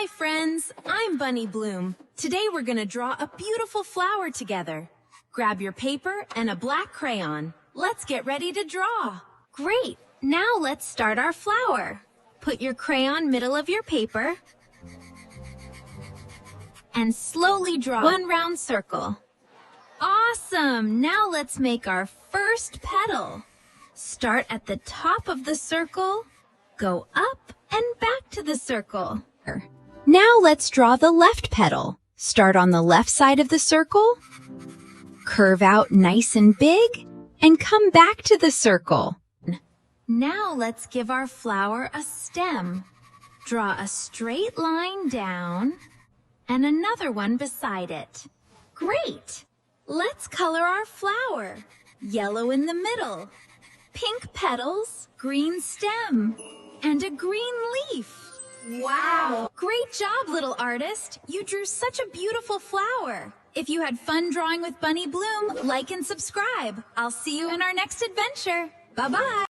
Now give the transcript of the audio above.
Hi friends, I'm Bunny Bloom. Today we're gonna draw a beautiful flower together. Grab your paper and a black crayon. Let's get ready to draw. Great, now let's start our flower. Put your crayon middle of your paper and slowly draw one round circle. Awesome, now let's make our first petal. Start at the top of the circle, go up and back to the circle. Now let's draw the left petal. Start on the left side of the circle, curve out nice and big, and come back to the circle. Now let's give our flower a stem. Draw a straight line down and another one beside it. Great! Let's color our flower. Yellow in the middle, pink petals, green stem, and a green leaf. Wow! Great job, little artist. You drew such a beautiful flower. If you had fun drawing with Bunny Bloom, like and subscribe. I'll see you in our next adventure. Bye-bye.